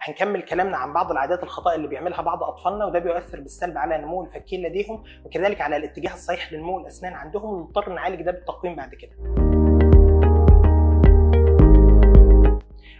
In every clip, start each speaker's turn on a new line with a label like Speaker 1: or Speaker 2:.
Speaker 1: هنكمل كلامنا عن بعض العادات الخطأ اللي بيعملها بعض اطفالنا، وده بيؤثر بالسلب على نمو الفكين لديهم وكذلك على الاتجاه الصحيح لنمو الاسنان عندهم، ونضطر نعالج ده بالتقويم بعد كده.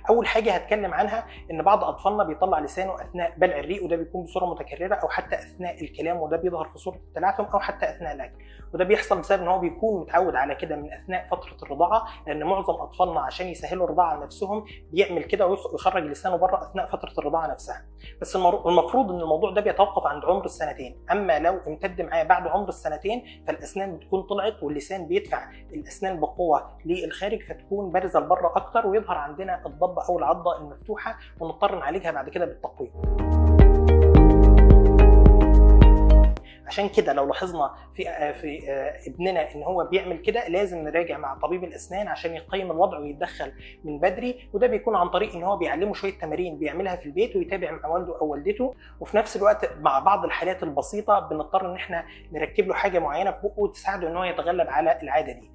Speaker 1: اول حاجه هتكلم عنها ان بعض اطفالنا بيطلع لسانه اثناء بلع الريق، وده بيكون بصوره متكرره او حتى اثناء الكلام، وده بيظهر في صوره التلعثم او حتى اثناء الاكل، وده بيحصل بسبب ان هو بيكون متعود على كده من اثناء فتره الرضاعه، لان معظم اطفالنا عشان يسهلوا الرضاعه لنفسهم بيعمل كده ويخرج لسانه بره اثناء فتره الرضاعه نفسها. بس المفروض ان الموضوع ده بيتوقف عند عمر السنتين، اما لو امتد معاه بعد عمر السنتين فالاسنان بتكون طلعت واللسان بيدفع الاسنان بقوه للخارج، فتكون بارزه لبره اكتر ويظهر عندنا الضب او العضه المفتوحه، ونضطر نعالجها بعد كده بالتقويم. عشان كده لو لاحظنا في ابننا ان هو بيعمل كده لازم نراجع مع طبيب الاسنان عشان يقيم الوضع ويتدخل من بدري، وده بيكون عن طريق ان هو بيعلمه شويه تمارين بيعملها في البيت ويتابع مع والده او والدته، وفي نفس الوقت مع بعض الحالات البسيطه بنضطر ان احنا نركب له حاجه معينه في بقه تساعده ان هو يتغلب على العاده دي.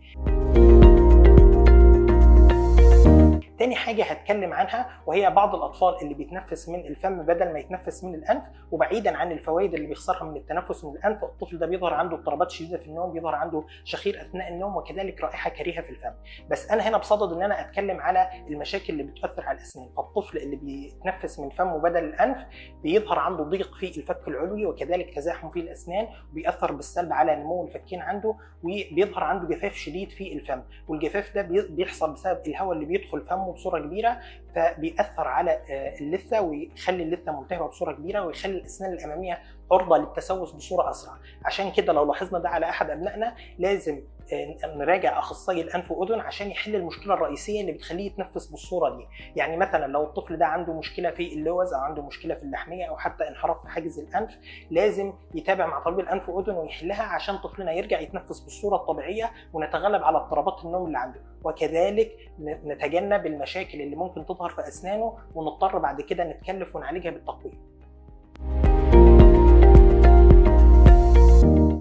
Speaker 1: تاني حاجة هتكلم عنها وهي بعض الأطفال اللي بيتنفس من الفم بدل ما يتنفس من الأنف، وبعيدا عن الفوائد اللي بيخسرها من التنفس من الأنف، الطفل ده بيظهر عنده اضطرابات شديدة في النوم، بيظهر عنده شخير أثناء النوم وكذلك رائحة كريهة في الفم. بس أنا هنا بصدد إن أنا أتكلم على المشاكل اللي بتؤثر على الأسنان، فالطفل اللي بيتنفس من فمه بدل الأنف بيظهر عنده ضيق في الفك العلوي وكذلك تزاحم في الأسنان، وبيأثر بالسلب على نمو الفكين عنده، وبيظهر عنده جفاف شديد في الفم، والجفاف ده بيحصل بسبب الهواء اللي بيدخل فمه بصورة كبيرة، فبيأثر على اللثة ويخلي اللثة ملتهبة بصورة كبيرة ويخلي الأسنان الأمامية عرضة للتسوس بصورة أسرع. عشان كده لو لاحظنا ده على أحد أبنائنا لازم نراجع أخصائي الأنف وأذن عشان يحل المشكلة الرئيسية اللي بتخليه يتنفس بالصورة دي. يعني مثلا لو الطفل ده عنده مشكلة في اللوز أو عنده مشكلة في اللحمية أو حتى انحراف في حاجز الأنف، لازم يتابع مع طبيب الأنف وأذن ويحلها عشان طفلنا يرجع يتنفس بالصورة الطبيعية ونتغلب على اضطرابات النوم اللي عنده، وكذلك نتجنب المشاكل اللي ممكن تظهر في أسنانه ونضطر بعد كده نتكلف ونعالجها بالتقويم.